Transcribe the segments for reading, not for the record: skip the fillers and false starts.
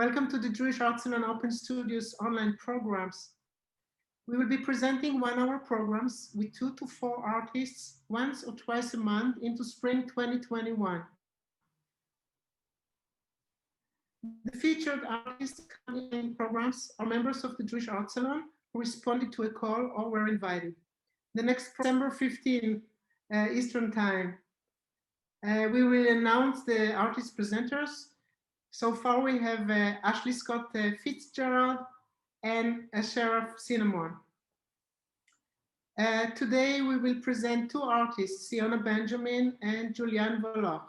Welcome to the Jewish Art Salon Open Studios online programs. We will be presenting 1-hour programs with 2 to 4 artists once or twice a month into spring 2021. The featured artists coming in programs are members of the Jewish Art Salon who responded to a call or were invited. The next December 15 Eastern Time, we will announce the artist presenters. So far we have Ashley Scott Fitzgerald and Sheriff Cinnamon. Today we will present 2 artists, Siona Benjamin and Julian Voloj.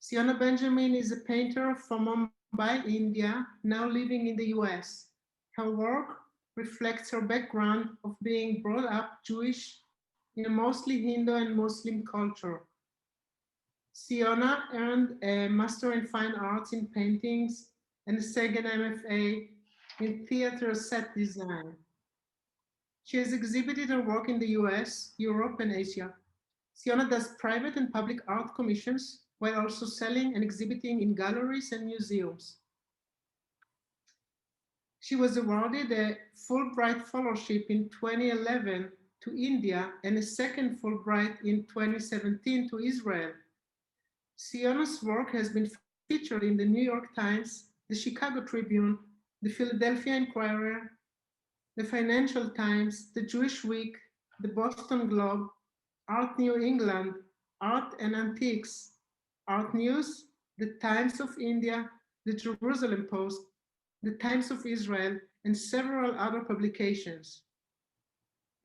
Siona Benjamin is a painter from Mumbai, India, now living in the US. Her work reflects her background of being brought up Jewish in a mostly Hindu and Muslim culture. Siona earned a Master in Fine Arts in Paintings and a second MFA in Theater Set Design. She has exhibited her work in the US, Europe, and Asia. Siona does private and public art commissions while also selling and exhibiting in galleries and museums. She was awarded a Fulbright Fellowship in 2011 to India and a second Fulbright in 2017 to Israel. Siona's work has been featured in the New York Times, the Chicago Tribune, the Philadelphia Inquirer, the Financial Times, the Jewish Week, the Boston Globe, Art New England, Art and Antiques, Art News, the Times of India, the Jerusalem Post, the Times of Israel, and several other publications.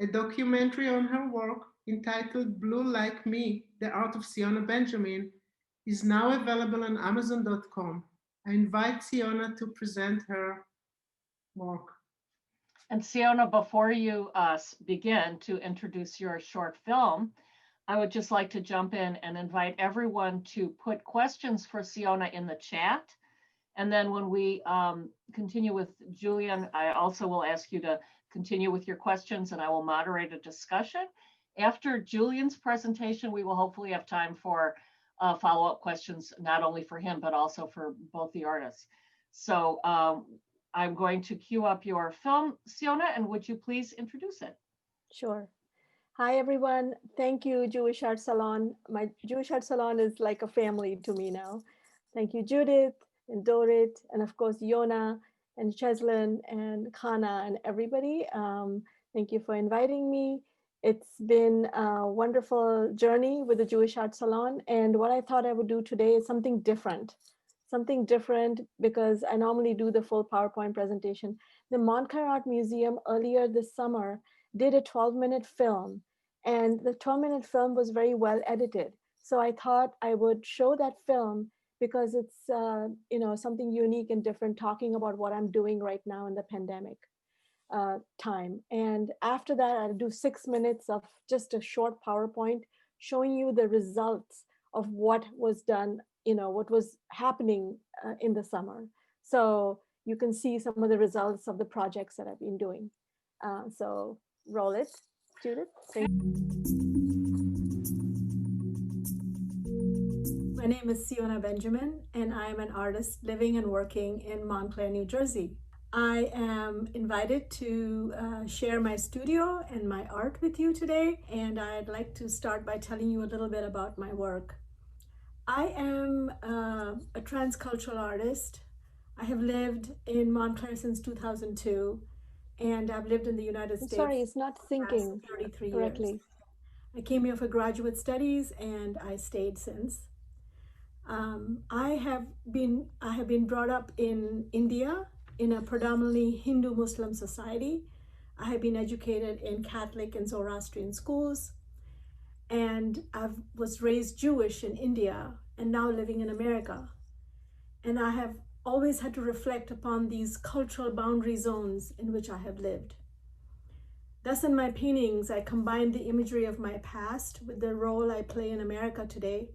A documentary on her work entitled Blue Like Me, The Art of Siona Benjamin, is now available on Amazon.com. I invite Siona to present her work. And Siona, before you begin to introduce your short film, I would just like to jump in and invite everyone to put questions for Siona in the chat. And then when we continue with Julian, I also will ask you to continue with your questions and I will moderate a discussion. After Julian's presentation, we will hopefully have time for follow-up questions, not only for him, but also for both the artists. So I'm going to queue up your film, Siona, and would you please introduce it? Sure. Hi, everyone. Thank you, Jewish Art Salon. My Jewish Art Salon is like a family to me now. Thank you, Judith and Dorit, and of course, Yona and Cheselyn and Chana and everybody. Thank you for inviting me. It's been a wonderful journey with the Jewish Art Salon. And what I thought I would do today is something different because I normally do the full PowerPoint presentation. The Montclair Art Museum earlier this summer did a 12-minute film, and the 12-minute film was very well edited. So I thought I would show that film because it's something unique and different, talking about what I'm doing right now in the pandemic time. And after that, I'll do 6 minutes of just a short PowerPoint showing you the results of what was done, what was happening in the summer. So you can see some of the results of the projects that I've been doing. So roll it, Judith. Thank you. My name is Siona Benjamin, and I am an artist living and working in Montclair, New Jersey. I am invited to share my studio and my art with you today, and I'd like to start by telling you a little bit about my work. I am a transcultural artist. I have lived in Montclair since 2002, and I've lived in the United States. Sorry, it's not syncing 33 correctly. years. I came here for graduate studies, and I stayed since. I have been brought up in India in a predominantly Hindu-Muslim society. I have been educated in Catholic and Zoroastrian schools, and I was raised Jewish in India and now living in America. And I have always had to reflect upon these cultural boundary zones in which I have lived. Thus, in my paintings, I combine the imagery of my past with the role I play in America today,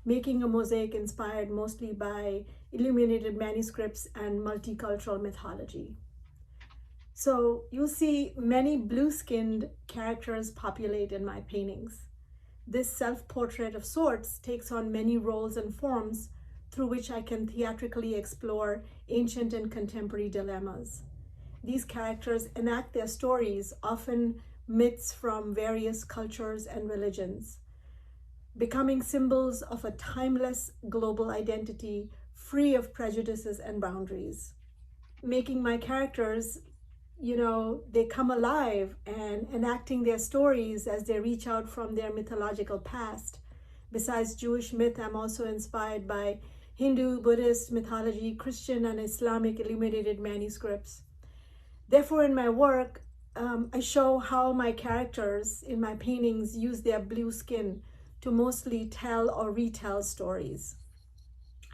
making a mosaic inspired mostly by illuminated manuscripts and multicultural mythology. So you'll see many blue-skinned characters populate in my paintings. This self-portrait of sorts takes on many roles and forms through which I can theatrically explore ancient and contemporary dilemmas. These characters enact their stories, often myths from various cultures and religions, becoming symbols of a timeless global identity free of prejudices and boundaries. Making my characters, they come alive and enacting their stories as they reach out from their mythological past. Besides Jewish myth, I'm also inspired by Hindu, Buddhist mythology, Christian, and Islamic illuminated manuscripts. Therefore, in my work, I show how my characters in my paintings use their blue skin to mostly tell or retell stories.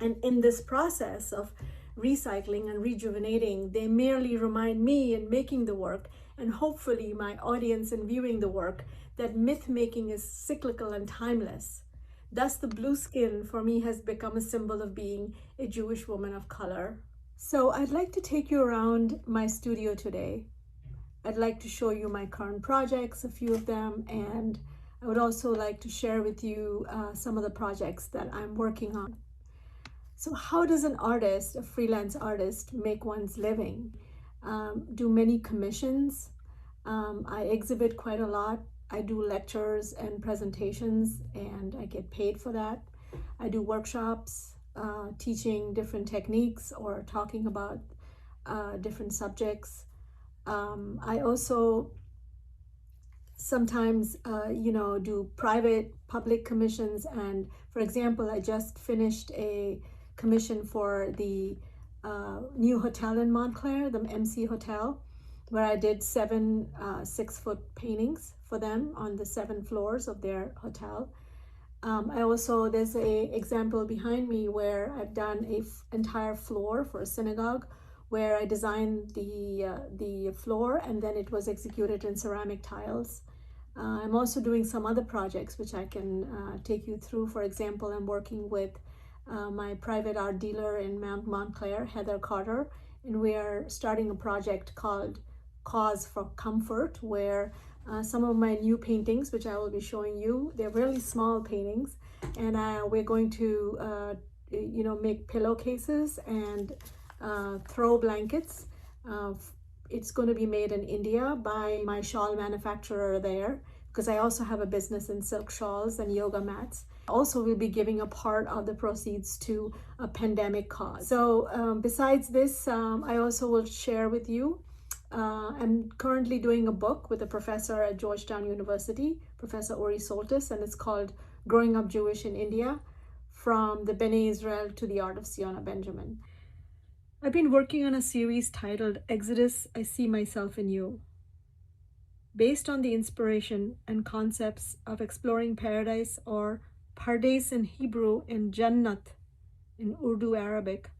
And in this process of recycling and rejuvenating, they merely remind me in making the work, and hopefully my audience in viewing the work, that myth making is cyclical and timeless. Thus, the blue skin for me has become a symbol of being a Jewish woman of color. So I'd like to take you around my studio today. I'd like to show you my current projects, a few of them, and I would also like to share with you some of the projects that I'm working on. So how does an artist, a freelance artist, make one's living? Do many commissions. I exhibit quite a lot. I do lectures and presentations, and I get paid for that. I do workshops, teaching different techniques or talking about different subjects. I also sometimes, do private, public commissions. And for example, I just finished a commission for the new hotel in Montclair, the MC Hotel, where I did 7 6-foot paintings for them on the 7 floors of their hotel. There's a example behind me where I've done a entire floor for a synagogue, where I designed the floor and then it was executed in ceramic tiles. I'm also doing some other projects which I can take you through. For example, I'm working with my private art dealer in Montclair, Heather Carter, and we are starting a project called Cause for Comfort, where some of my new paintings, which I will be showing you, they're really small paintings, and we're going to make pillowcases and throw blankets. It's going to be made in India by my shawl manufacturer there, because I also have a business in silk shawls and yoga mats. Also, we'll be giving a part of the proceeds to a pandemic cause. So besides this, I also will share with you, I'm currently doing a book with a professor at Georgetown University, Professor Ori Soltis, and it's called Growing Up Jewish in India, From the Bene Israel to the Art of Siona Benjamin. I've been working on a series titled Exodus, I See Myself in You. Based on the inspiration and concepts of exploring paradise, or Pardes in Hebrew and Jannat in Urdu Arabic,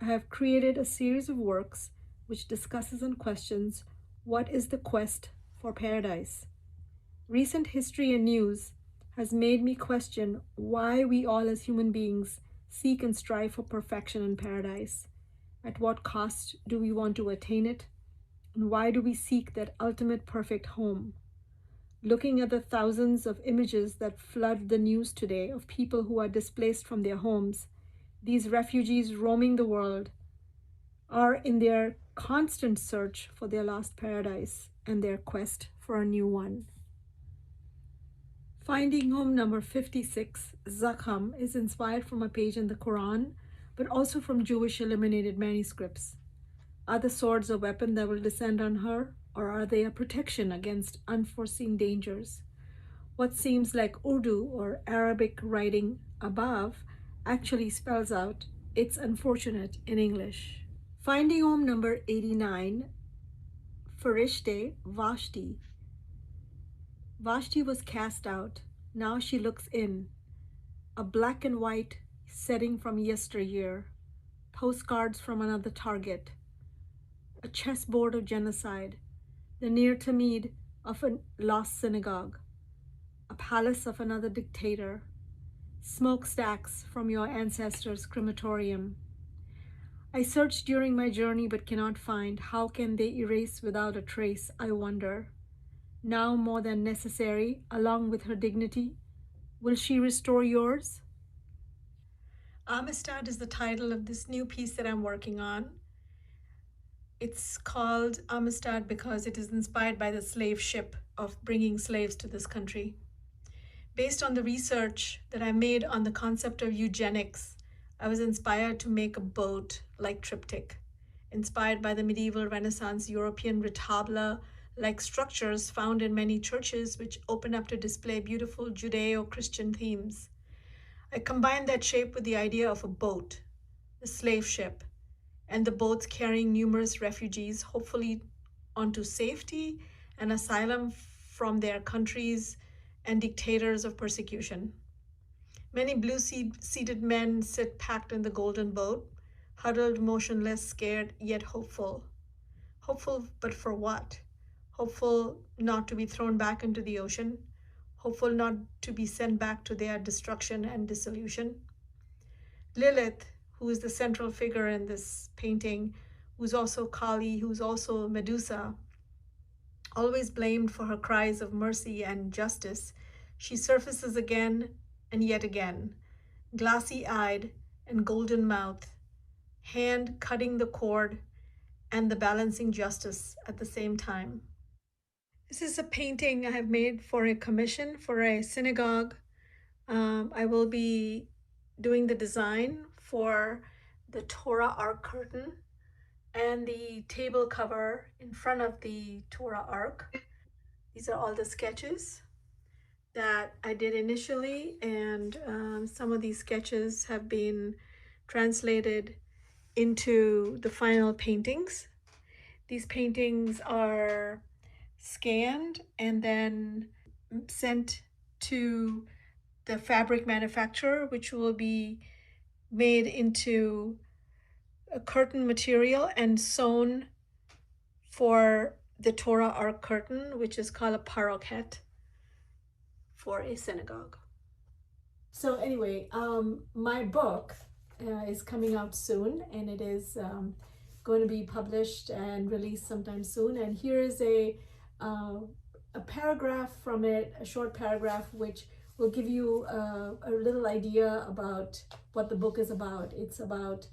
I have created a series of works which discusses and questions what is the quest for paradise. Recent history and news has made me question why we all as human beings seek and strive for perfection in paradise. At what cost do we want to attain it? And why do we seek that ultimate perfect home? Looking at the thousands of images that flood the news today of people who are displaced from their homes, these refugees roaming the world are in their constant search for their lost paradise and their quest for a new one. Finding Home number 56, Zakham, is inspired from a page in the Quran, but also from Jewish illuminated manuscripts. Are the swords a weapon that will descend on her, or are they a protection against unforeseen dangers? What seems like Urdu or Arabic writing above actually spells out it's unfortunate in English. Finding Home number 89, Farishte Vashti. Vashti was cast out. Now she looks in. A black and white setting from yesteryear. Postcards from another target. A chessboard of genocide. The near Tamid of a lost synagogue. A palace of another dictator. Smokestacks from your ancestors' crematorium. I searched during my journey but cannot find. How can they erase without a trace, I wonder. Now more than necessary, along with her dignity, will she restore yours? Amistad is the title of this new piece that I'm working on. It's called Amistad because it is inspired by the slave ship of bringing slaves to this country. Based on the research that I made on the concept of eugenics, I was inspired to make a boat-like triptych, inspired by the medieval Renaissance European retabla-like structures found in many churches which open up to display beautiful Judeo-Christian themes. I combined that shape with the idea of a boat, the slave ship, and the boats carrying numerous refugees, hopefully onto safety and asylum from their countries and dictators of persecution. Many blue-seated men sit packed in the golden boat, huddled, motionless, scared, yet hopeful. Hopeful, but for what? Hopeful not to be thrown back into the ocean, hopeful not to be sent back to their destruction and dissolution. Lilith, who is the central figure in this painting, who's also Kali, who's also Medusa, always blamed for her cries of mercy and justice, she surfaces again and yet again, glassy-eyed and golden-mouthed, hand cutting the cord and the balancing justice at the same time. This is a painting I have made for a commission for a synagogue. I will be doing the design for the Torah Ark curtain and the table cover in front of the Torah Ark. These are all the sketches that I did initially, and some of these sketches have been translated into the final paintings. These paintings are scanned and then sent to the fabric manufacturer, which will be made into a curtain material and sewn for the Torah Ark curtain, which is called a paroquet for a synagogue. So anyway, my book is coming out soon, and it is going to be published and released sometime soon. And here is a paragraph from it, a short paragraph, which will give you a little idea about what the book is about. It's about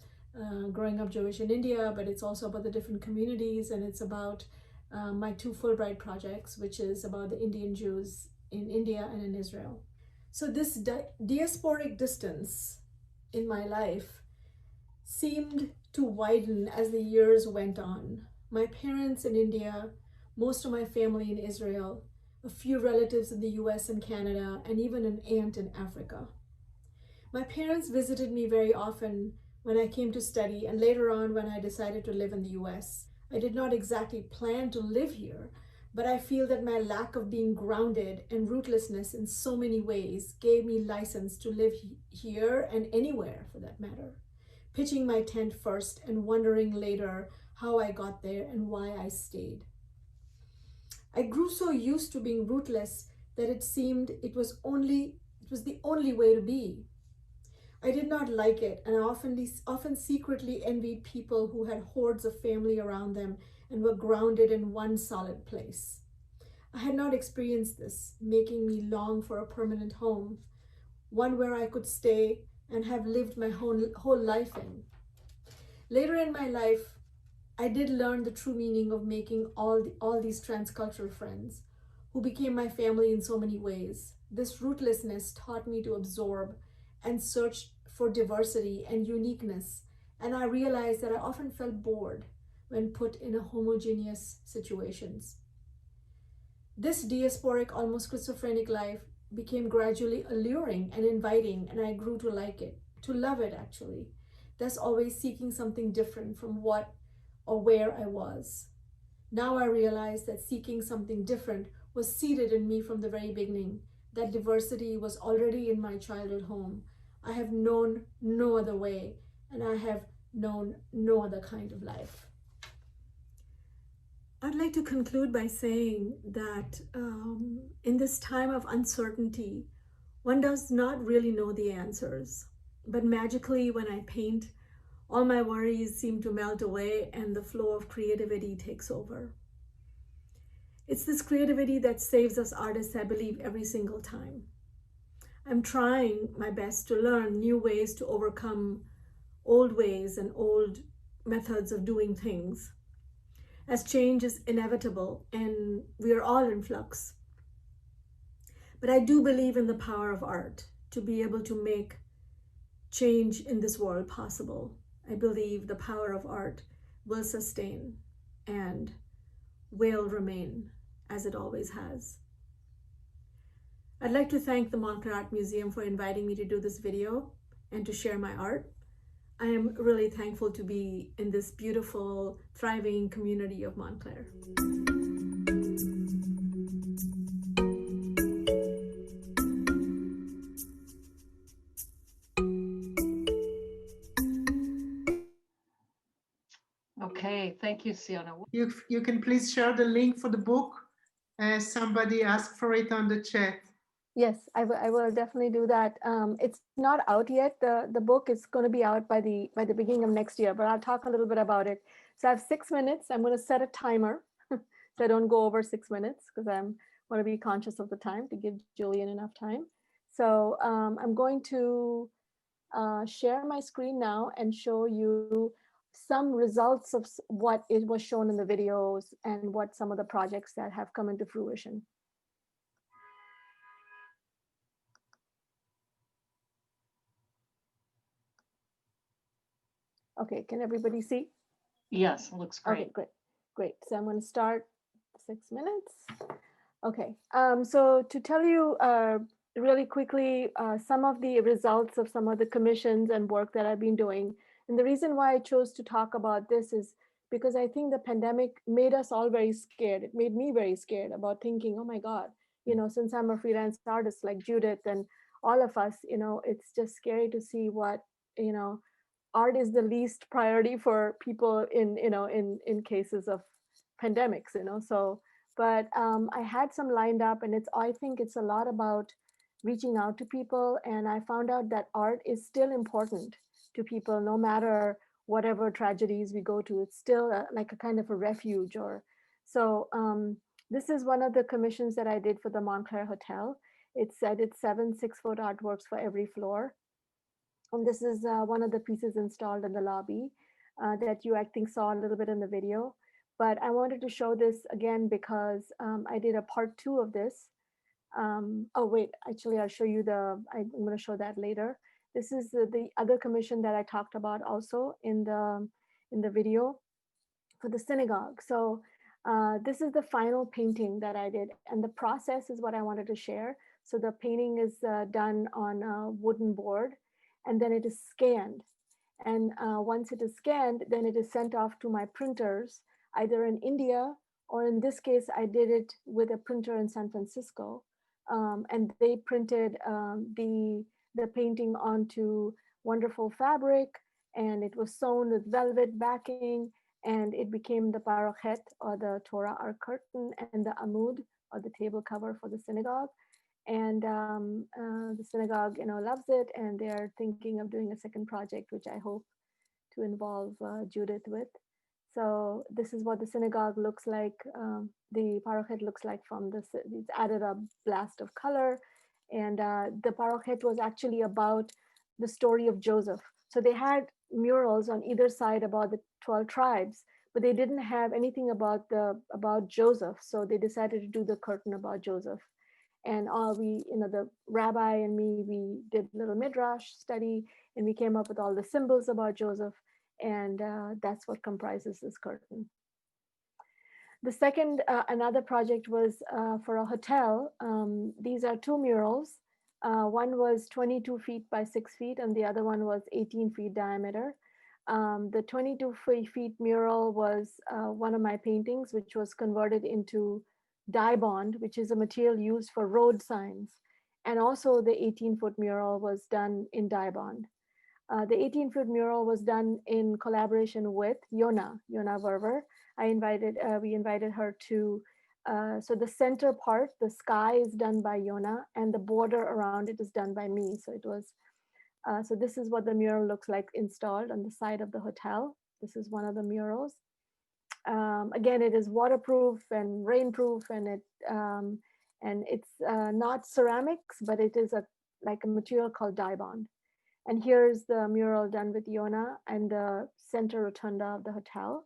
growing up Jewish in India, but it's also about the different communities, and it's about my two Fulbright projects, which is about the Indian Jews in India and in Israel. So this diasporic distance in my life seemed to widen as the years went on. My parents in India, most of my family in Israel, a few relatives in the US and Canada, and even an aunt in Africa. My parents visited me very often when I came to study, and later on when I decided to live in the US. I did not exactly plan to live here, but I feel that my lack of being grounded and rootlessness in so many ways gave me license to live here and anywhere for that matter, pitching my tent first and wondering later how I got there and why I stayed. I grew so used to being rootless that it seemed it was the only way to be. I did not like it, and I often secretly envied people who had hordes of family around them and were grounded in one solid place. I had not experienced this, making me long for a permanent home, one where I could stay and have lived my whole life in. Later in my life, I did learn the true meaning of making all these transcultural friends who became my family in so many ways. This rootlessness taught me to absorb and search for diversity and uniqueness, and I realized that I often felt bored when put in a homogeneous situations. This diasporic, almost schizophrenic life became gradually alluring and inviting, and I grew to like it, to love it actually, thus always seeking something different from what or where I was. Now I realize that seeking something different was seeded in me from the very beginning, that diversity was already in my childhood home. I have known no other way, and I have known no other kind of life. I'd like to conclude by saying that in this time of uncertainty, one does not really know the answers. But magically, when I paint, all my worries seem to melt away and the flow of creativity takes over. It's this creativity that saves us artists, I believe, every single time. I'm trying my best to learn new ways to overcome old ways and old methods of doing things, as change is inevitable and we are all in flux. But I do believe in the power of art to be able to make change in this world possible. I believe the power of art will sustain and will remain as it always has. I'd like to thank the Montclair Art Museum for inviting me to do this video and to share my art. I am really thankful to be in this beautiful, thriving community of Montclair. Okay, thank you, Siona. You can please share the link for the book. Somebody asked for it on the chat. Yes, I will definitely do that. It's not out yet. The book is going to be out by the beginning of next year, but I'll talk a little bit about it. So I have 6 minutes. I'm going to set a timer so I don't go over 6 minutes because I want to be conscious of the time to give Julian enough time. So I'm going to share my screen now and show you some results of what it was shown in the videos and what some of the projects that have come into fruition. Okay, can everybody see? Yes, looks great. Okay, great. So I'm going to start 6 minutes. Okay, so to tell you really quickly some of the results of some of the commissions and work that I've been doing. And the reason why I chose to talk about this is because I think the pandemic made us all very scared. It made me very scared about thinking, oh my God, you know, since I'm a freelance artist like Judith and all of us, you know, it's just scary to see what, you know, art is the least priority for people in, you know, in cases of pandemics, you know. So but I had some lined up, and I think it's a lot about reaching out to people. And I found out that art is still important to people, no matter whatever tragedies we go to. It's still like a kind of a refuge. Or so this is one of the commissions that I did for the Montclair Hotel. I did 7 6-foot artworks for every floor. And this is one of the pieces installed in the lobby that you, I think, saw a little bit in the video. But I wanted to show this again because I did a part 2 of this. Oh, wait, actually, I'll show you I'm going to show that later. This is the other commission that I talked about also in the video for the synagogue. So this is the final painting that I did. And the process is what I wanted to share. So the painting is done on a wooden board, and then it is scanned. And once it is scanned, then it is sent off to my printers, either in India, or in this case, I did it with a printer in San Francisco. And they printed the painting onto wonderful fabric, and it was sewn with velvet backing, and it became the parochet, or the Torah art curtain, and the amud, or the table cover for the synagogue. And the synagogue, you know, loves it, and they're thinking of doing a second project, which I hope to involve Judith with. So this is what the synagogue looks like. The parochet looks like from this. It's added a blast of color, and the parochet was actually about the story of Joseph. So they had murals on either side about the 12 tribes, but they didn't have anything about Joseph. So they decided to do the curtain about Joseph. And we, you know, the rabbi and me, we did a little midrash study, and we came up with all the symbols about Joseph, and that's what comprises this curtain. The second, another project was for a hotel. These are 2 murals. One was 22 feet by 6 feet, and the other one was 18 feet diameter. The 22 feet mural was one of my paintings, which was converted into dye bond, which is a material used for road signs. And also the 18-foot mural was done in dye bond. The 18-foot mural was done in collaboration with Yona Verwer. We invited her to, so the center part, the sky is done by Yona, and the border around it is done by me. So it was, so this is what the mural looks like installed on the side of the hotel. This is one of the murals. Again, it is waterproof and rainproof, and it's not ceramics, but it is a like a material called dye bond. And here's the mural done with Yona and the center rotunda of the hotel.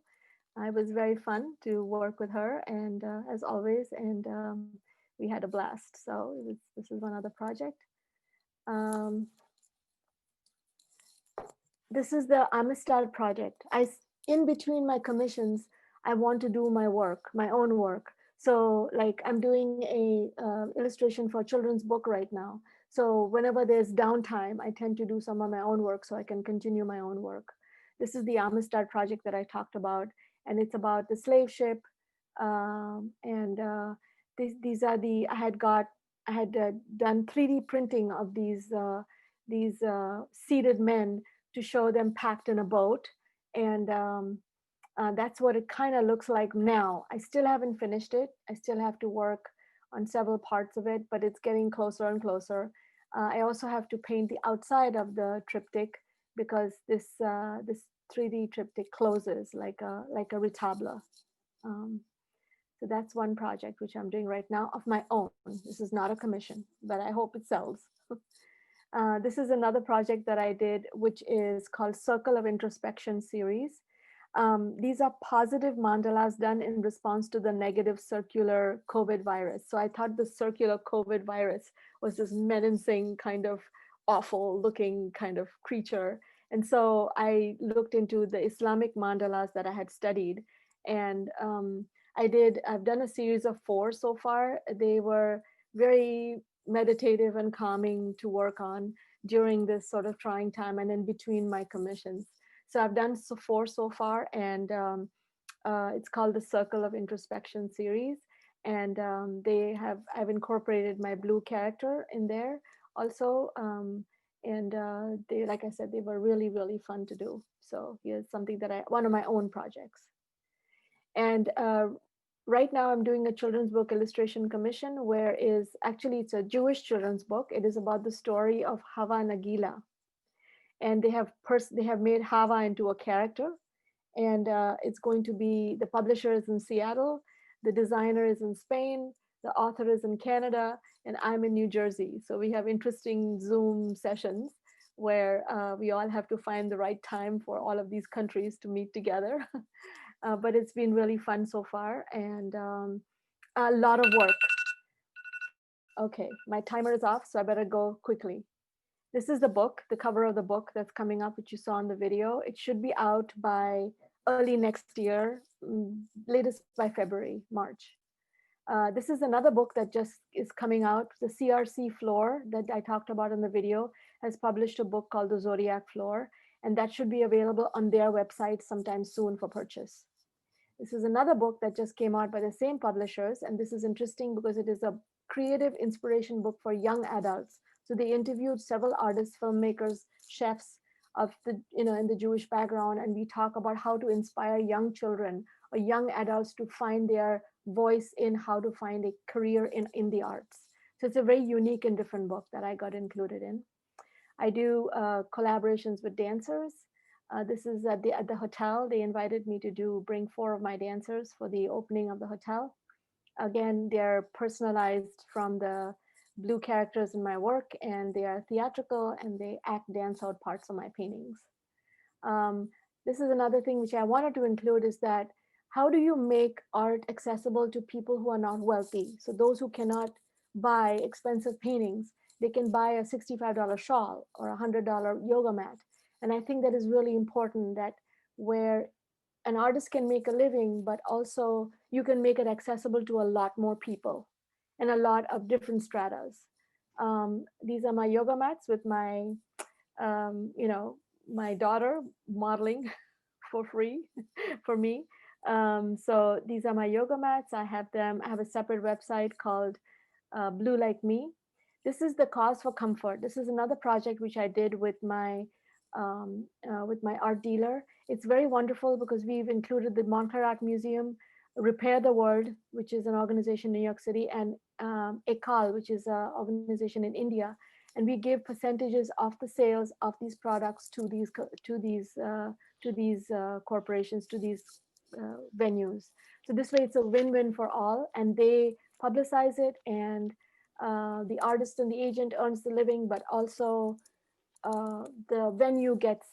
It was very fun to work with her, and as always, and we had a blast. So this is one other project. Um, this is the Amistad project. In between my commissions, I want to do my work, my own work. So like I'm doing a illustration for a children's book right now. So whenever there's downtime, I tend to do some of my own work so I can continue my own work. This is the Amistad project that I talked about, and it's about the slave ship. And these are the, I had done 3D printing of these seated men to show them packed in a boat. And that's what it kind of looks like now. I still haven't finished it. I still have to work on several parts of it, but it's getting closer and closer. I also have to paint the outside of the triptych because this 3D triptych closes like a retable. So that's one project which I'm doing right now of my own. This is not a commission, but I hope it sells. This is another project that I did, which is called Circle of Introspection series. These are positive mandalas done in response to the negative circular COVID virus. So I thought the circular COVID virus was this menacing kind of awful looking kind of creature. And so I looked into the Islamic mandalas that I had studied. And I've done a series of 4 so far. They were very meditative and calming to work on during this sort of trying time and in between my commissions. So I've done 4 so far, and it's called the Circle of Introspection series. And I've incorporated my blue character in there also. They, like I said, they were really, really fun to do. So here's something that one of my own projects. And right now I'm doing a children's book illustration commission it's a Jewish children's book. It is about the story of Hava and Nagila. And they have made Hava into a character, and it's going to be, the publisher is in Seattle, the designer is in Spain, the author is in Canada, and I'm in New Jersey. So we have interesting Zoom sessions where we all have to find the right time for all of these countries to meet together. But it's been really fun so far, and a lot of work. Okay, my timer is off, so I better go quickly. This is the book, the cover of the book that's coming up, which you saw in the video. It should be out by early next year, latest by February, March. This is another book that just is coming out. The CRC Floor that I talked about in the video has published a book called the Zodiac Floor, and that should be available on their website sometime soon for purchase. This is another book that just came out by the same publishers, and this is interesting because it is a creative inspiration book for young adults. So they interviewed several artists, filmmakers, chefs in the Jewish background, and we talk about how to inspire young children or young adults to find their voice in how to find a career in the arts. So it's a very unique and different book that I got included in. I do collaborations with dancers. This is at the hotel. They invited me to bring 4 of my dancers for the opening of the hotel. Again, they're personalized from the blue characters in my work, and they are theatrical, and they dance out parts of my paintings. This is another thing which I wanted to include, is that how do you make art accessible to people who are not wealthy? So those who cannot buy expensive paintings, they can buy a $65 shawl or a $100 yoga mat. And I think that is really important, that where an artist can make a living, but also you can make it accessible to a lot more people and a lot of different stratas. These are my yoga mats with my, my daughter modeling for free for me. So these are my yoga mats. I have a separate website called Blue Like Me. This is the Cause for Comfort. This is another project which I did with my art dealer. It's very wonderful because we've included the Montclair Art Museum, Repair the World, which is an organization in New York City, and ECAL, which is an organization in India. And we give percentages of the sales of these products to these corporations, to these venues. So this way it's a win-win for all, and they publicize it, and The artist and the agent earns the living, but also the venue gets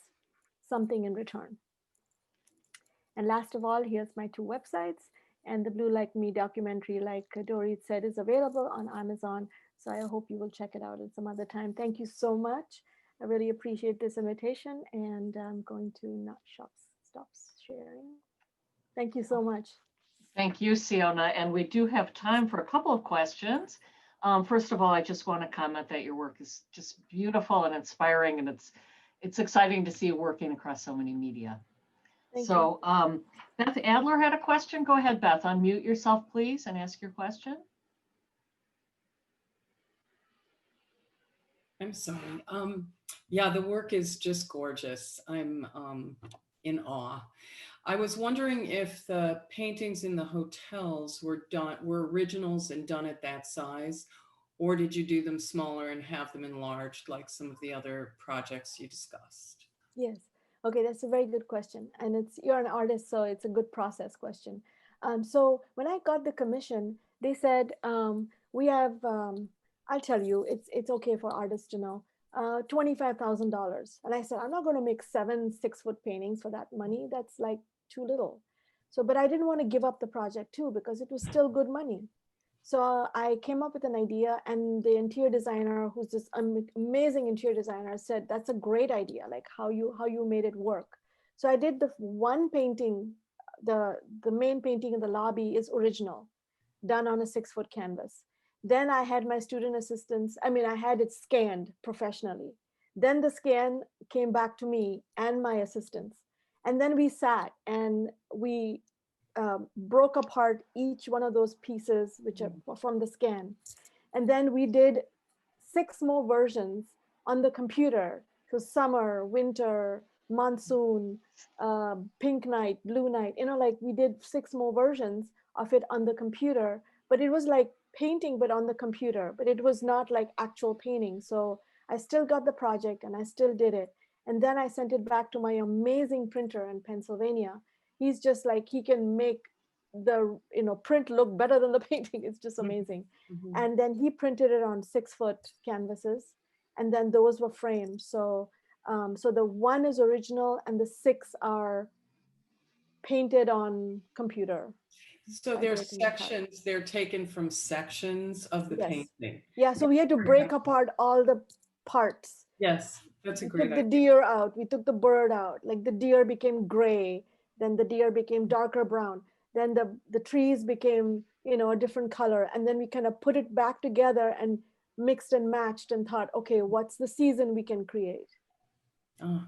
something in return. And last of all, here's my 2 websites. And the Blue Like Me documentary, like Dorit said, is available on Amazon. So I hope you will check it out at some other time. Thank you so much. I really appreciate this invitation, and I'm going to not stop sharing. Thank you so much. Thank you, Siona. And we do have time for a couple of questions. First of all, I just want to comment that your work is just beautiful and inspiring, and it's exciting to see you working across so many media. Thank so Beth Adler had a question. Go ahead, Beth, unmute yourself, please, and ask your question. I'm sorry. Yeah, the work is just gorgeous. I'm in awe. I was wondering if the paintings in the hotels were originals and done at that size, or did you do them smaller and have them enlarged like some of the other projects you discussed? Yes. Okay, that's a very good question. And you're an artist, so it's a good process question. So when I got the commission, they said, we have, I'll tell you, it's okay for artists to know, $25,000. And I said, I'm not going to make 7 6-foot paintings for that money. That's like too little. So, but I didn't want to give up the project too, because it was still good money. So I came up with an idea, and the interior designer, who's this amazing interior designer, said, that's a great idea, like how you made it work. So I did the one painting, the main painting in the lobby is original, done on a 6-foot canvas. Then I had my student assistants, I had it scanned professionally. Then the scan came back to me and my assistants. And then we sat and we broke apart each one of those pieces, which are from the scan. And then we did 6 more versions on the computer. So summer, winter, monsoon, pink night, blue night, like we did 6 more versions of it on the computer, but it was like painting, but on the computer, but it was not like actual painting. So I still got the project and I still did it. And then I sent it back to my amazing printer in Pennsylvania. He's just like, he can make the print look better than the painting. It's just amazing. Mm-hmm. And then he printed it on 6-foot canvases, and then those were framed. So so the 1 is original and the 6 are painted on computer. So they're sections, they're taken from sections of the painting. Yeah, so we had to break apart all the parts. Yes, that's a great idea. We took the deer out, we took the bird out, like the deer became gray, then the deer became darker brown, then the trees became, a different color, and then we kind of put it back together and mixed and matched and thought, okay, what's the season we can create? Oh,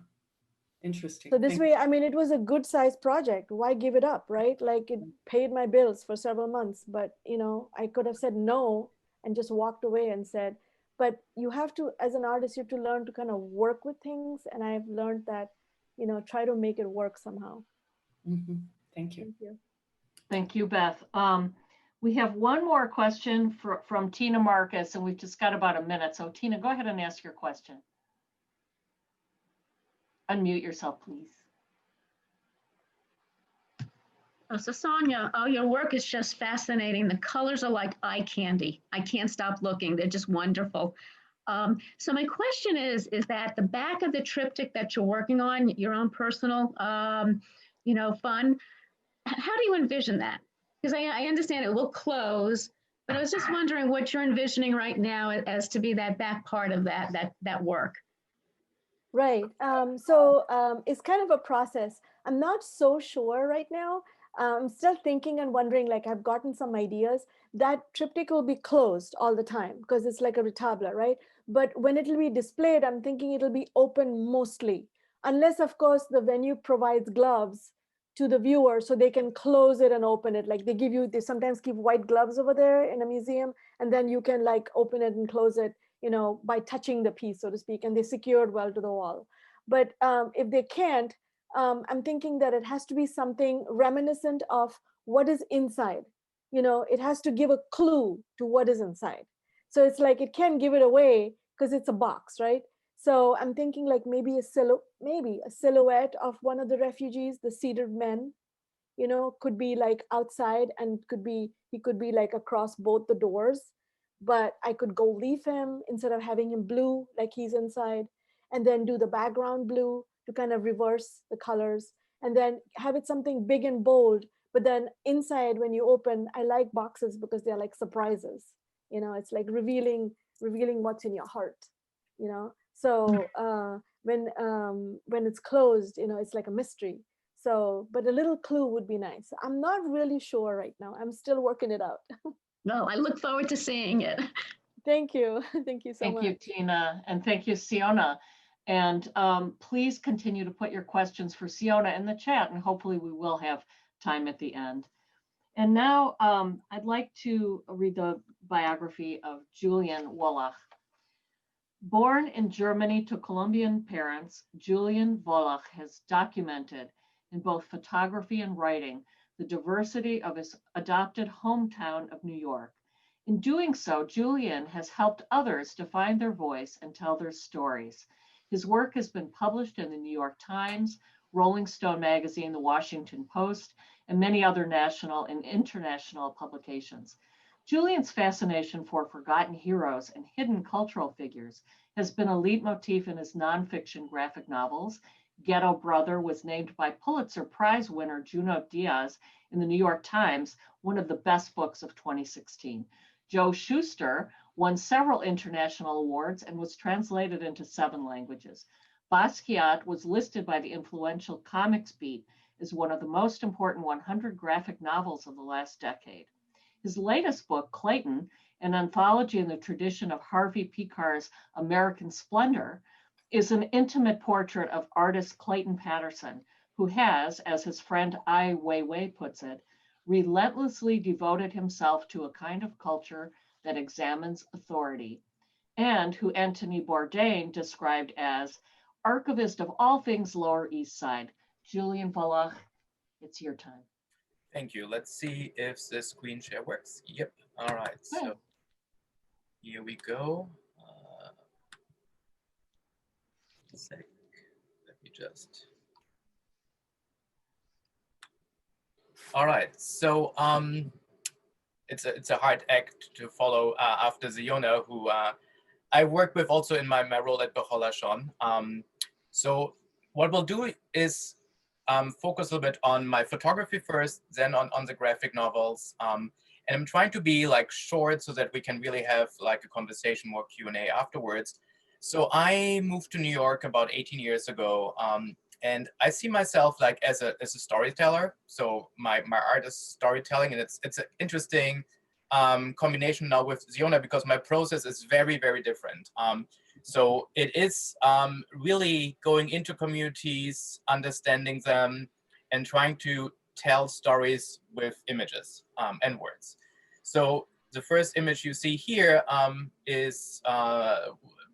interesting. So this way, it was a good sized project. Why give it up, right? Like it paid my bills for several months, but I could have said no and just walked away and said, but you have to, as an artist, you have to learn to kind of work with things. And I've learned that, try to make it work somehow. Mm-hmm. Thank you. Thank you. Thank you, Beth. We have one more question from Tina Marcus, and we've just got about a minute. So Tina, go ahead and ask your question. Unmute yourself, please. So Sonia, your work is just fascinating. The colors are like eye candy. I can't stop looking. They're just wonderful. So my question is that the back of the triptych that you're working on, your own personal, fun, how do you envision that? Because I understand it will close, but I was just wondering what you're envisioning right now as to be that back part of that work. Right. So it's kind of a process. I'm not so sure right now. I'm still thinking and wondering, like I've gotten some ideas. That triptych will be closed all the time because it's like a retabla, right? But when it'll be displayed, I'm thinking it'll be open mostly, unless of course the venue provides gloves to the viewer so they can close it and open it. Like they sometimes keep white gloves over there in a museum, and then you can like open it and close it, by touching the piece, so to speak, and they secure it well to the wall. But if they can't, I'm thinking that it has to be something reminiscent of what is inside. It has to give a clue to what is inside. So it's like it can't give it away because it's a box, right? So I'm thinking like maybe a silhouette of one of the refugees, the seated men, could be like outside, and he could be like across both the doors. but I could go leave him instead of having him blue like he's inside, and then do the background blue to kind of reverse the colors, and then have it something big and bold. But then inside, when you open, I like boxes because they're like surprises. You know, it's like revealing what's in your heart. You know, so when it's closed, you know, it's like a mystery. So, but a little clue would be nice. I'm not really sure right now. I'm still working it out. No, I look forward to seeing it. Thank you. Thank you so much. Thank you, Tina, and thank you, Siona. And please continue to put your questions for Siona in the chat, and hopefully we will have time at the end. And now I'd like to read the biography of Julian Voloj. Born in Germany to Colombian parents, Julian Voloj has documented in both photography and writing the diversity of his adopted hometown of New York. In doing so, Julian has helped others to find their voice and tell their stories. His work has been published in the New York Times, Rolling Stone magazine, the Washington Post, and many other national and international publications. Julian's fascination for forgotten heroes and hidden cultural figures has been a leitmotif in his nonfiction graphic novels. Ghetto Brother was named by Pulitzer Prize winner Junot Diaz in the New York Times one of the best books of 2016. Joe Shuster won several international awards and was translated into 7 languages. Basquiat was listed by the influential Comics Beat as one of the most important 100 graphic novels of the last decade. His latest book, Clayton, an anthology in the tradition of Harvey Pekar's American Splendor, is an intimate portrait of artist Clayton Patterson, who has, as his friend Ai WeiWei puts it, relentlessly devoted himself to a kind of culture that examines authority, and who Anthony Bourdain described as archivist of all things Lower East Side. Julian Voloj, it's your time. Thank you. Let's see if the screen share works. Yep. All right. So here we go. A sec. Let me just. All right. So it's a hard act to follow after Siona, who I work with also in my role at Bechol Lashon. So what we'll do is focus a little bit on my photography first, then on the graphic novels. And I'm trying to be like short so that we can really have like a conversation, more Q&A afterwards. So I moved to New York about 18 years ago. And I see myself like as a storyteller. So my art is storytelling, and it's an interesting combination now with Siona because my process is very, very different. So it is really going into communities, understanding them, and trying to tell stories with images and words. So the first image you see here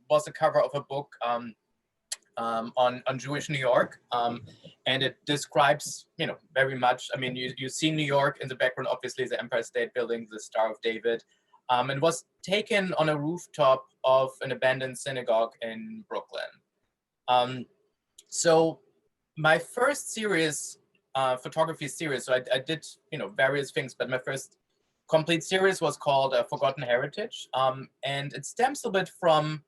was a cover of a book on Jewish New York, and it describes, very much. I mean, you see New York in the background, obviously the Empire State Building, the Star of David. It was taken on a rooftop of an abandoned synagogue in Brooklyn. So my first series, photography series, so I did various things, but my first complete series was called Forgotten Heritage, and it stems a bit from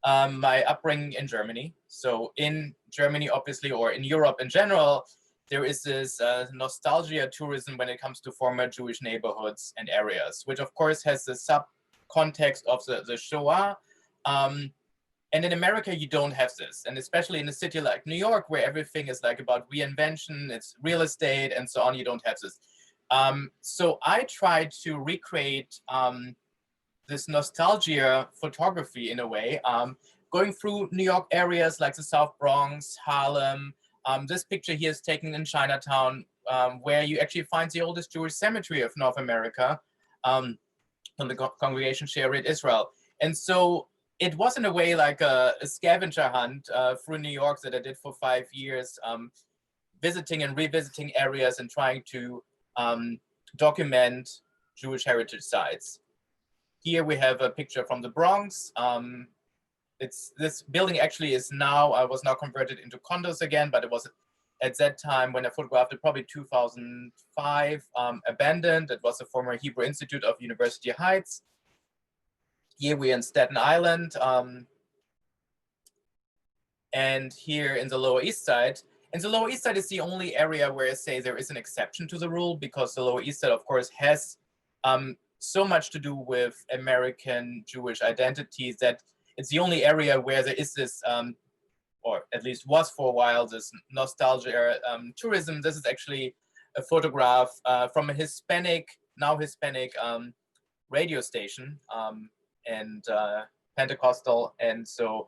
my upbringing in Germany. So in Germany, obviously, or in Europe in general, there is this nostalgia tourism when it comes to former Jewish neighborhoods and areas, which of course has the sub-context of the Shoah. And in America, you don't have this. And especially in a city like New York, where everything is like about reinvention, it's real estate and so on, you don't have this. So I tried to recreate this nostalgia photography in a way, going through New York areas like the South Bronx, Harlem. This picture here is taken in Chinatown, where you actually find the oldest Jewish cemetery of North America, on the congregation Shearit Israel. And so it was in a way like a scavenger hunt through New York that I did for 5 years, visiting and revisiting areas and trying to document Jewish heritage sites. Here we have a picture from the Bronx. This building actually is now, was now converted into condos again, but it was at that time when I photographed it, probably 2005, abandoned. It was a former Hebrew Institute of University Heights. Here we're in Staten Island, and here in the Lower East Side. And the Lower East Side is the only area where I say there is an exception to the rule, because the Lower East Side, of course, has so much to do with American Jewish identities that it's the only area where there is this, or at least was for a while, this nostalgia tourism. This is actually a photograph from a now Hispanic radio station and Pentecostal. And so,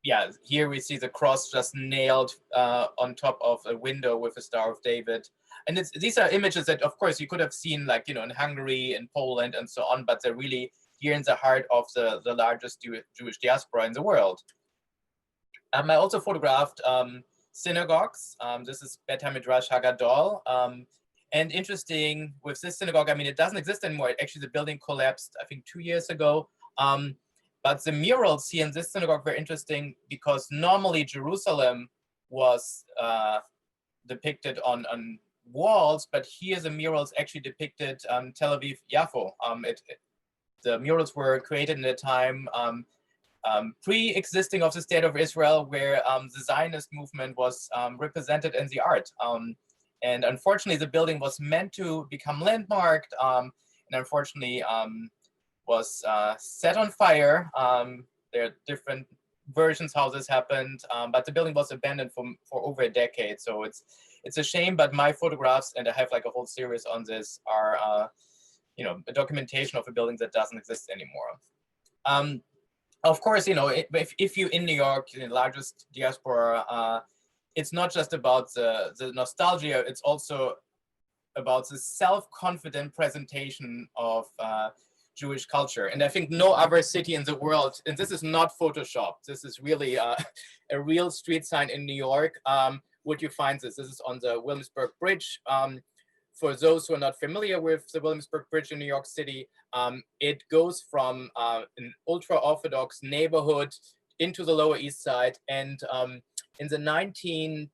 yeah, here we see the cross just nailed on top of a window with a Star of David. And these are images that, of course, you could have seen, like, in Hungary and Poland and so on, but they're really here in the heart of the largest Jewish diaspora in the world. I also photographed synagogues. This is Bet HaMidrash Hagadol. And interesting with this synagogue, I mean, it doesn't exist anymore. Actually, the building collapsed, I think, 2 years ago. But the murals here in this synagogue were interesting because normally Jerusalem was depicted on walls, but here the murals actually depicted Tel Aviv, Yafo. The murals were created in a time pre-existing of the state of Israel, where the Zionist movement was represented in the art. And unfortunately, the building was meant to become landmarked, and unfortunately was set on fire. There are different versions how this happened, but the building was abandoned for over a decade. So it's a shame, but my photographs, and I have like a whole series on this, are a documentation of a building that doesn't exist anymore. Of course, if you're in New York, the largest diaspora, it's not just about the nostalgia, it's also about the self-confident presentation of Jewish culture. And I think no other city in the world, and this is not Photoshop, this is really a real street sign in New York, would you find this. This is on the Williamsburg Bridge. For those who are not familiar with the Williamsburg Bridge in New York City, it goes from an ultra-Orthodox neighborhood into the Lower East Side. And in the 1910s,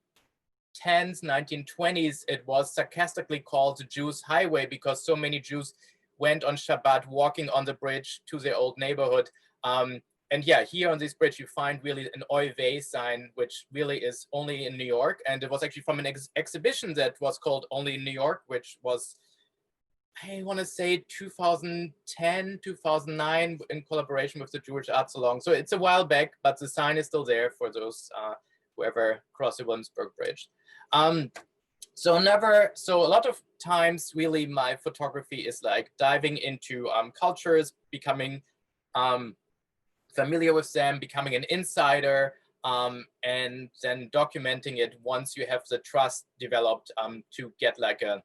1920s, it was sarcastically called the Jews' Highway because so many Jews went on Shabbat walking on the bridge to their old neighborhood. And yeah, here on this bridge, you find really an Ai WeiWei sign, which really is only in New York. And it was actually from an exhibition that was called Only in New York, which was, I want to say 2010, 2009, in collaboration with the Jewish Art Salon. So it's a while back, but the sign is still there for those who ever cross the Williamsburg Bridge. So a lot of times, really, my photography is like diving into cultures, becoming familiar with them, becoming an insider, and then documenting it once you have the trust developed to get like a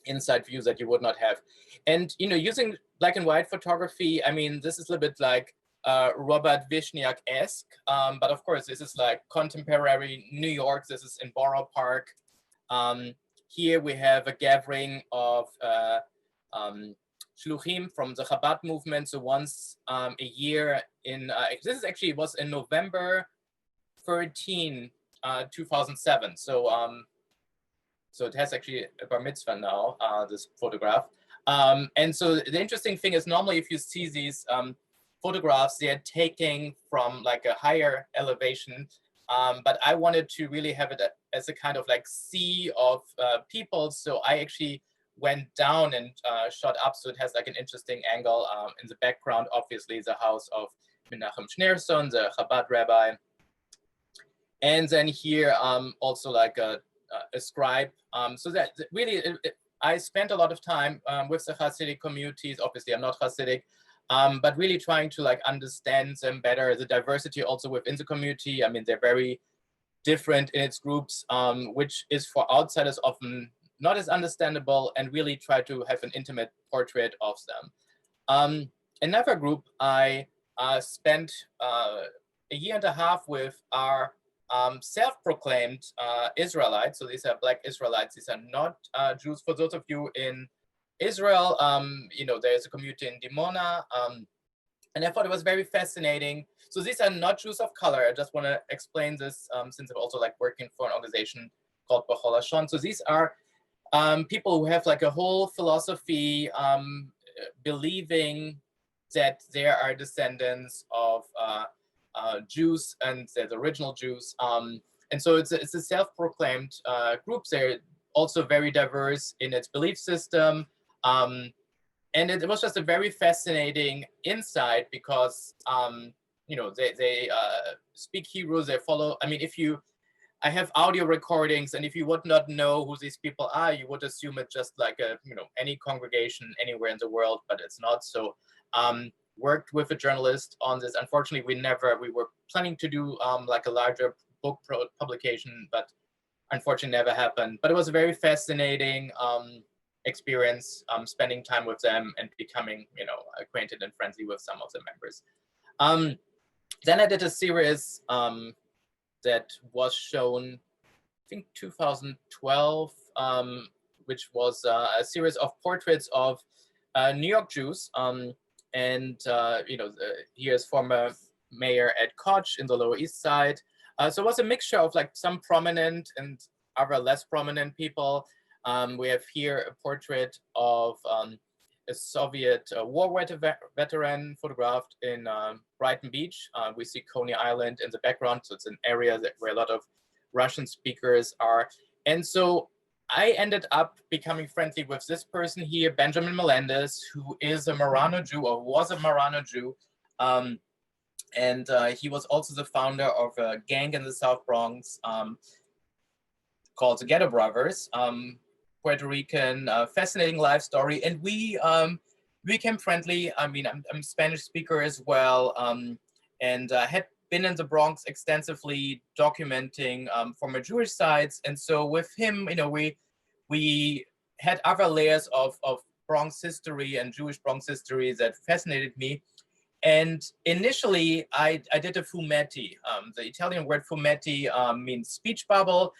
inside view that you would not have. And using black and white photography, I mean, this is a little bit like Robert Wishniak-esque, but of course this is like contemporary New York. This is in Borough Park. Here we have a gathering of shluchim from the Chabad movement. So once a year this is actually was in November 13, 2007. So it has actually a bar mitzvah now, this photograph. And so the interesting thing is normally if you see these photographs, they're taken from like a higher elevation. But I wanted to really have it as a kind of like sea of people. So I actually went down and shot up. So it has like an interesting angle. In the background, obviously, the house of Menachem Schneerson, the Chabad rabbi. And then here also like a scribe. So that really, I spent a lot of time with the Hasidic communities. Obviously, I'm not Hasidic. But really trying to like understand them better, the diversity also within the community. I mean, they're very different in its groups, which is for outsiders often not as understandable, and really try to have an intimate portrait of them. Another group I spent a year and a half with are self-proclaimed Israelites. So these are Black Israelites. These are not Jews. For those of you in Israel, there's a community in Dimona, and I thought it was very fascinating. So these are not Jews of color. I just want to explain this since I'm also like working for an organization called B'chol Hashon. So these are people who have like a whole philosophy believing that there are descendants of Jews and the original Jews. And so it's a self-proclaimed group. They're also very diverse in its belief system. And it was just a very fascinating insight because, they speak Hebrew, they follow, I mean, I have audio recordings, and if you would not know who these people are, you would assume it's just like any congregation anywhere in the world, but it's not. So worked with a journalist on this. Unfortunately, we were planning to do like a larger book publication, but unfortunately never happened. But it was a very fascinating experience, spending time with them and becoming, acquainted and friendly with some of the members. Then I did a series that was shown, I think 2012, which was a series of portraits of New York Jews. Here's former Mayor Ed Koch in the Lower East Side. So it was a mixture of like some prominent and other less prominent people. We have here a portrait of a Soviet war veteran photographed in Brighton Beach. We see Coney Island in the background, so it's an area where a lot of Russian speakers are. And so I ended up becoming friendly with this person here, Benjamin Melendez, who is a Marrano Jew, or was a Marrano Jew. He was also the founder of a gang in the South Bronx called the Ghetto Brothers. Puerto Rican, fascinating life story, and we became friendly. I mean, I'm Spanish speaker as well, and had been in the Bronx extensively documenting former Jewish sites, and so with him, we had other layers of Bronx history and Jewish Bronx history that fascinated me. And initially, I did a fumetti. The Italian word fumetti means speech bubble.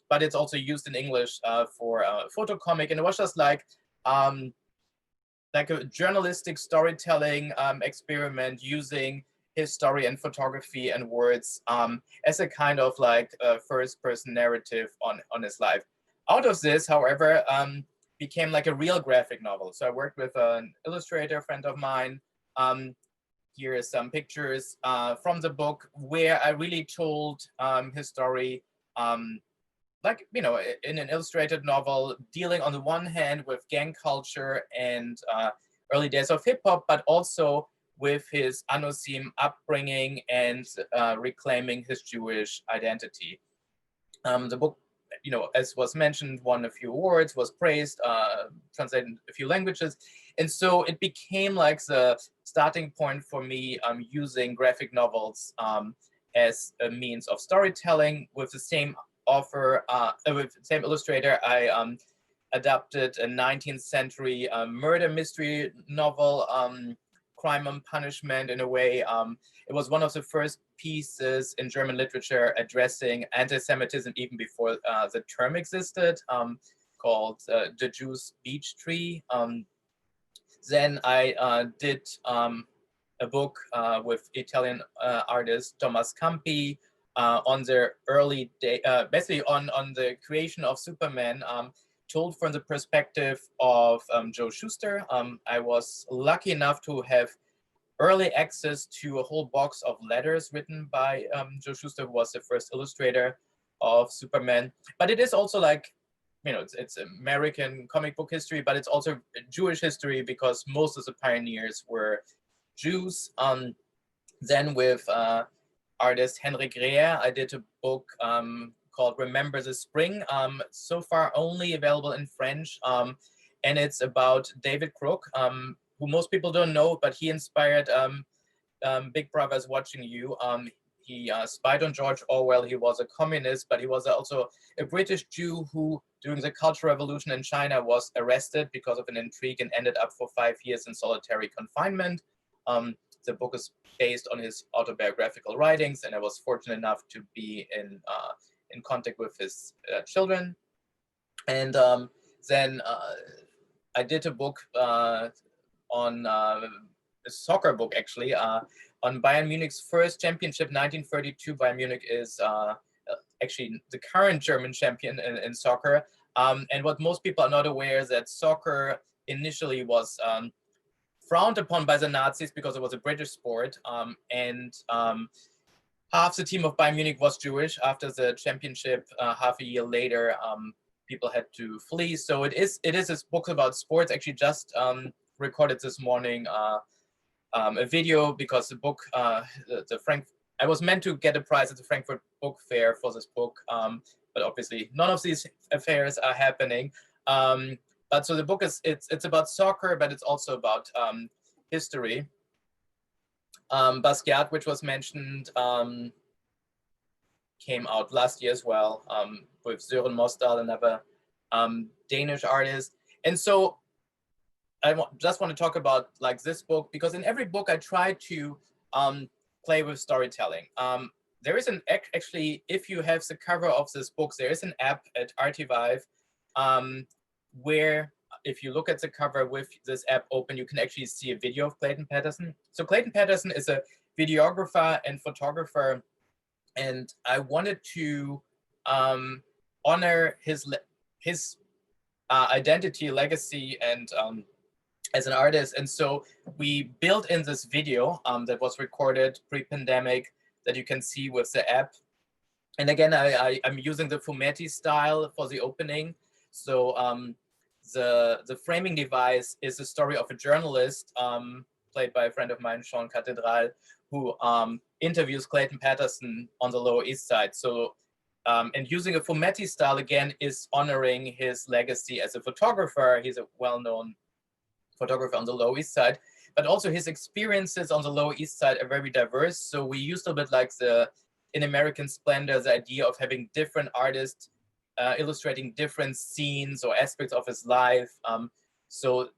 But it's also used in English for photo comic, and it was just like a journalistic storytelling experiment using his story and photography and words as a kind of like first-person narrative on his life. Out of this, however, became like a real graphic novel. So I worked with an illustrator friend of mine. Here are some pictures from the book where I really told his story. In an illustrated novel, dealing on the one hand with gang culture and early days of hip hop, but also with his Anosim upbringing and reclaiming his Jewish identity. The book, as was mentioned, won a few awards, was praised, translated in a few languages. And so it became like the starting point for me using graphic novels as a means of storytelling. With the same with the same illustrator, I adapted a 19th century murder mystery novel, Crime and Punishment, in a way. It was one of the first pieces in German literature addressing anti-Semitism even before the term existed, called The Jew's Beech Tree. Then I did a book with Italian artist Thomas Campi, on their early day, basically on the creation of Superman, told from the perspective of Joe Shuster. I was lucky enough to have early access to a whole box of letters written by Joe Shuster, who was the first illustrator of Superman. But it is also like, it's American comic book history, but it's also Jewish history because most of the pioneers were Jews. Then with artist Henrik Reher, I did a book called Remember the Spring, so far only available in French. And it's about David Crook, who most people don't know, but he inspired Big Brother's Watching You. He spied on George Orwell. He was a communist, but he was also a British Jew who, during the Cultural Revolution in China, was arrested because of an intrigue and ended up for 5 years in solitary confinement. The book is based on his autobiographical writings, and I was fortunate enough to be in contact with his children. And then I did a book on a soccer book, actually, on Bayern Munich's first championship, 1932. Bayern Munich is actually the current German champion in soccer. And what most people are not aware is that soccer initially was frowned upon by the Nazis because it was a British sport, and half the team of Bayern Munich was Jewish. After the championship, half a year later, people had to flee. So it is a book about sports. Actually, just recorded this morning a video because the book, I was meant to get a prize at the Frankfurt Book Fair for this book, but obviously none of these affairs are happening. But so the book is it's about soccer, but it's also about history. Basquiat, which was mentioned, came out last year as well, with Søren Mosdal, another Danish artist. And so I just want to talk about like this book, because in every book I try to play with storytelling. There is actually, if you have the cover of this book, there is an app at Artivive where if you look at the cover with this app open, you can actually see a video of Clayton Patterson. So Clayton Patterson is a videographer and photographer, and I wanted to honor his identity, legacy, and as an artist. And so we built in this video that was recorded pre-pandemic that you can see with the app. And again, I'm using the fumetti style for the opening. So the framing device is the story of a journalist played by a friend of mine, Sean Cathedral, who interviews Clayton Patterson on the Lower East Side. So, and using a fumetti style again is honoring his legacy as a photographer. He's a well-known photographer on the Lower East Side, but also his experiences on the Lower East Side are very diverse. So we used a bit like in American Splendor, the idea of having different artists illustrating different scenes or aspects of his life. So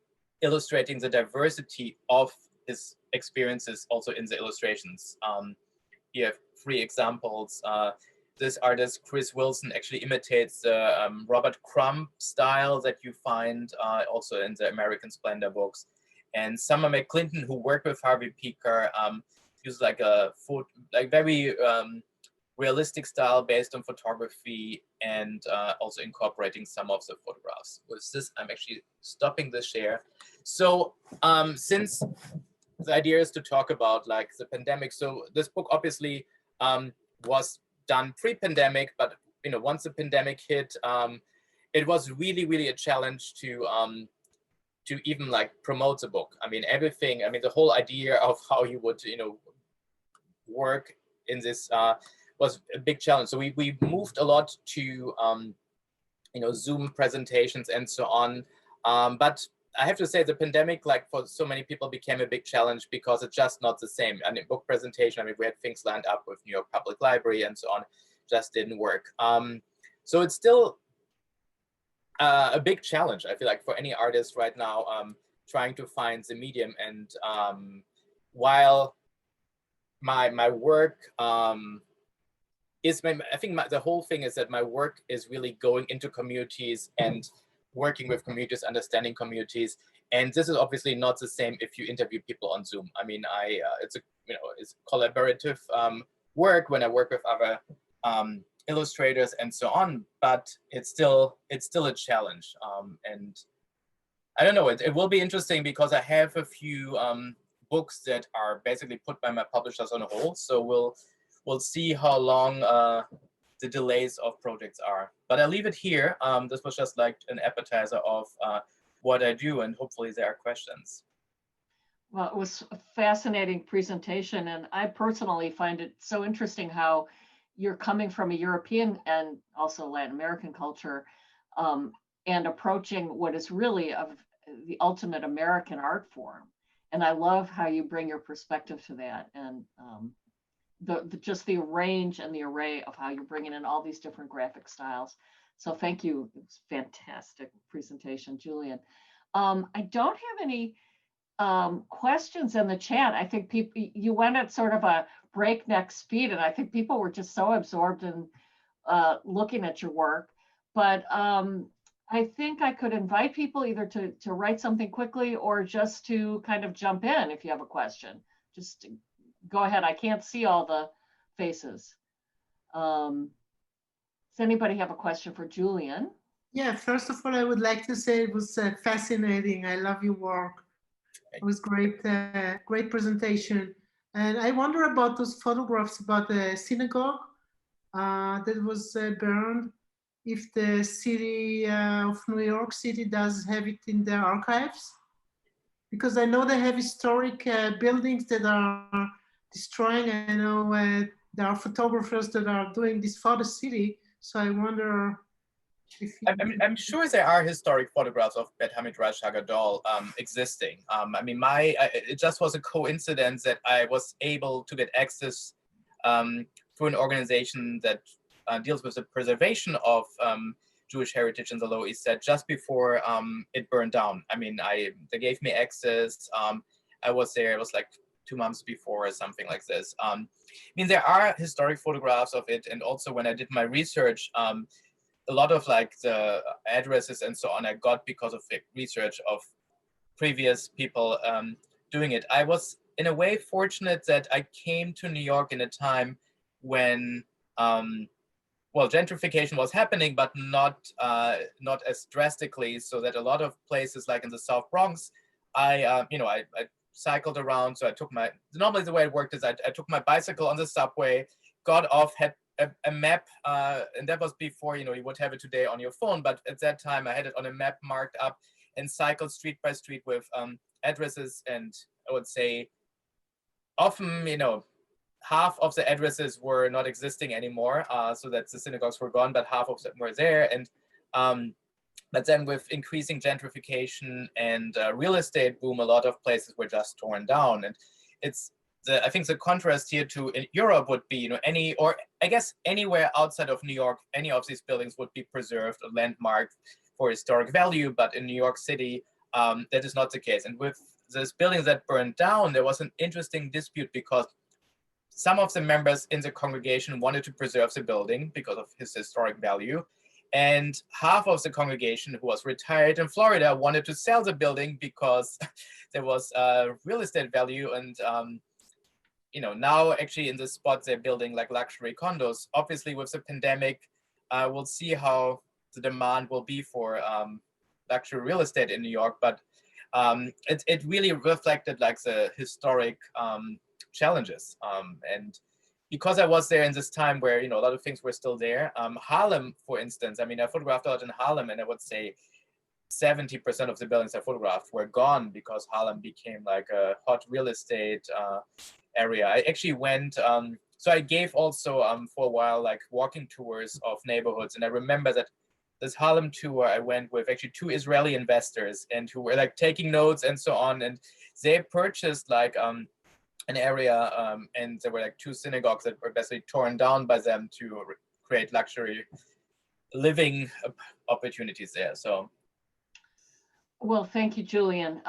illustrating the diversity of his experiences also in the illustrations. You have 3 examples. This artist, Chris Wilson, actually imitates the Robert Crumb style that you find also in the American Splendor books. And Summer McClinton, who worked with Harvey Pekar, used like a very realistic style based on photography, and also incorporating some of the photographs. With this, I'm actually stopping the share. So since the idea is to talk about like the pandemic, so this book obviously was done pre-pandemic, but you know, once the pandemic hit, it was really a challenge to even like promote the book. I mean, everything. I mean, the whole idea of how you would work in this was a big challenge. So we moved a lot to Zoom presentations and so on. But I have to say the pandemic, like for so many people, became a big challenge because it's just not the same. And in book presentation, I mean, we had things lined up with New York Public Library and so on, just didn't work. So it's still a big challenge, I feel like, for any artist right now, trying to find the medium. And while my work is, I think the whole thing is that my work is really going into communities and working with communities, understanding communities. And this is obviously not the same if you interview people on Zoom. I mean, it's collaborative work when I work with other illustrators and so on, but it's still a challenge. And I don't know, it will be interesting because I have a few books that are basically put by my publishers on hold. So we'll see how long the delays of projects are. But I'll leave it here. This was just like an appetizer of what I do, and hopefully there are questions. Well, it was a fascinating presentation, and I personally find it so interesting how you're coming from a European and also Latin American culture and approaching what is really of the ultimate American art form. And I love how you bring your perspective to that, and just the range and the array of how you're bringing in all these different graphic styles. So thank you. It was a fantastic presentation, Julian. I don't have any questions in the chat. I think you went at sort of a breakneck speed, and I think people were just so absorbed in looking at your work. But I think I could invite people either to write something quickly or just to kind of jump in if you have a question. Just go ahead. I can't see all the faces. Does anybody have a question for Julian? Yeah, first of all, I would like to say it was fascinating. I love your work. It was great, great presentation. And I wonder about those photographs about the synagogue that was burned. If the city of New York City does have it in their archives, because I know they have historic buildings that are destroying. I know there are photographers that are doing this for the city. So I wonder if I'm sure there are historic photographs of Bet Hamidrash Hagadol existing. I mean, it just was a coincidence that I was able to get access through an organization that deals with the preservation of Jewish heritage in the Lower East Side just before it burned down. I mean, they gave me access. I was there. It was like 2 months before or something like this. I mean, there are historic photographs of it, and also when I did my research, a lot of like the addresses and so on I got because of the research of previous people doing it. I was in a way fortunate that I came to New York in a time when well, gentrification was happening, but not as drastically, so that a lot of places like in the South Bronx, I cycled around. So I took normally the way it worked is I took my bicycle on the subway, got off, had a map, and that was before, you would have it today on your phone, but at that time I had it on a map marked up and cycled street by street with addresses. And I would say often, half of the addresses were not existing anymore, so that the synagogues were gone, but half of them were there. And but then with increasing gentrification and real estate boom, a lot of places were just torn down. And I think the contrast here to in Europe would be, or I guess anywhere outside of New York, any of these buildings would be preserved or landmarked for historic value. But in New York City, that is not the case. And with this building that burned down, there was an interesting dispute because some of the members in the congregation wanted to preserve the building because of its historic value. And half of the congregation, who was retired in Florida, wanted to sell the building because there was real estate value. And now actually in this spot, they're building like luxury condos. Obviously with the pandemic, we'll see how the demand will be for luxury real estate in New York. But it really reflected like the historic challenges. And because I was there in this time where, a lot of things were still there. Harlem, for instance, I mean, I photographed a lot in Harlem, and I would say 70% of the buildings I photographed were gone because Harlem became like a hot real estate area. I actually went, so I gave also for a while, like walking tours of neighborhoods. And I remember that this Harlem tour, I went with actually 2 Israeli investors and who were like taking notes and so on. And they purchased like an area, and there were like 2 synagogues that were basically torn down by them to create luxury living opportunities there. So, well, thank you, Julian.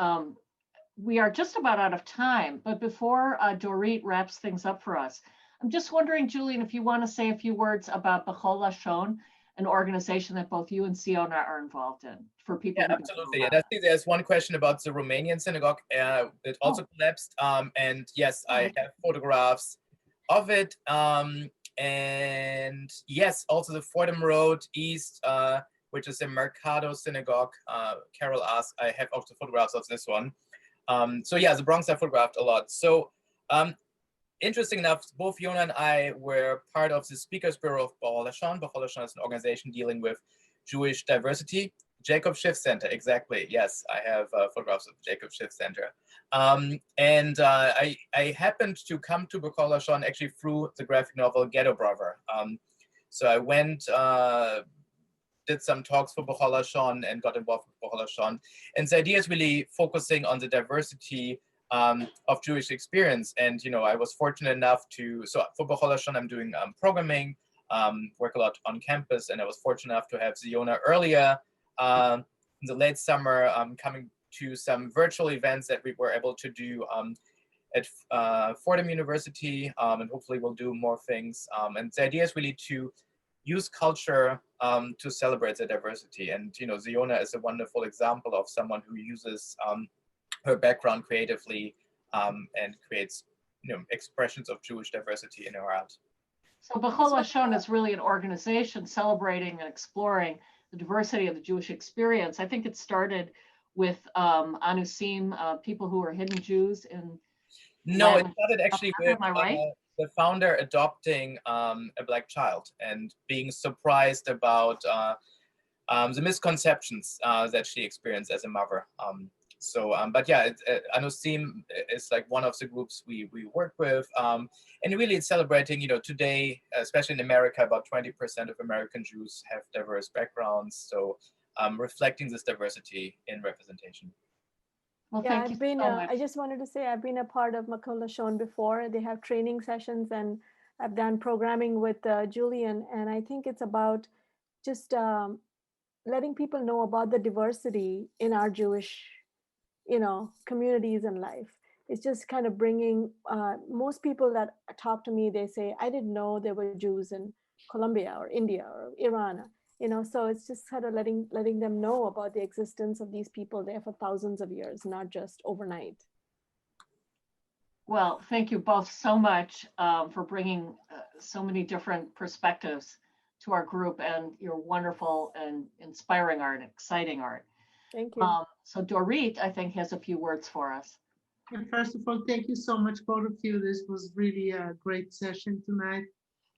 We are just about out of time, but before Dorit wraps things up for us, I'm just wondering, Julian, if you want to say a few words about B'chol Lashon, an organization that both you and Siona are involved in, for people. Yeah, absolutely. And I think there's one question about the Romanian synagogue that also collapsed. And yes, I have photographs of it. And yes, also the Fordham Road East, which is a Mercado synagogue. Carol asked, I have also photographs of this one. So yeah, the Bronx I photographed a lot. So interesting enough, both Yona and I were part of the Speakers Bureau of B'chol Lashon. B'chol Lashon is an organization dealing with Jewish diversity. Jacob Schiff Center, exactly. Yes, I have photographs of Jacob Schiff Center. And I happened to come to B'chol Lashon actually through the graphic novel Ghetto Brother. So I went, did some talks for B'chol Lashon and got involved with B'chol Lashon. And the idea is really focusing on the diversity of Jewish experience. And, I was fortunate enough so for B'chol Lashon, I'm doing programming, work a lot on campus, and I was fortunate enough to have Siona earlier in the late summer, coming to some virtual events that we were able to do at Fordham University, and hopefully we'll do more things. And the idea is really to use culture to celebrate the diversity. And, Siona is a wonderful example of someone who uses her background creatively and creates, expressions of Jewish diversity in her art. So B'chol Lashon is really an organization celebrating and exploring the diversity of the Jewish experience. I think it started with Anusim, people who are hidden Jews in No, it Latin started actually America, with am I right? the founder adopting a Black child and being surprised about the misconceptions that she experienced as a mother. But yeah, Anusim is like one of the groups we work with, and really it's celebrating, today, especially in America, about 20% of American Jews have diverse backgrounds. So reflecting this diversity in representation. Well, Yeah, thank you so much. I just wanted to say I've been a part of Makola Shon before. They have training sessions, and I've done programming with Julian. And I think it's about just letting people know about the diversity in our Jewish, communities and life. It's just kind of bringing, most people that talk to me, they say, I didn't know there were Jews in Colombia or India or Iran. So it's just kind of letting them know about the existence of these people there for thousands of years, not just overnight. Well, thank you both so much for bringing so many different perspectives to our group and your wonderful and inspiring art, exciting art. Thank you. So Dorit, I think, has a few words for us. And first of all, thank you so much, both of you. This was really a great session tonight.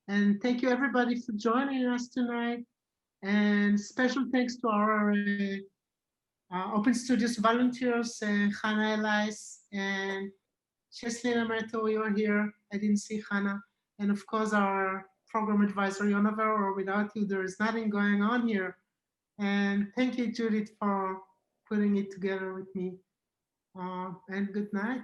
And thank you everybody for joining us tonight. And special thanks to our Open Studios volunteers, Chana, Elias, and Cheselyn, Amato, you're here. I didn't see Chana. And of course, our program advisor, Yona, Verwer. Without you, there is nothing going on here. And thank you, Judith, for putting it together with me. And good night.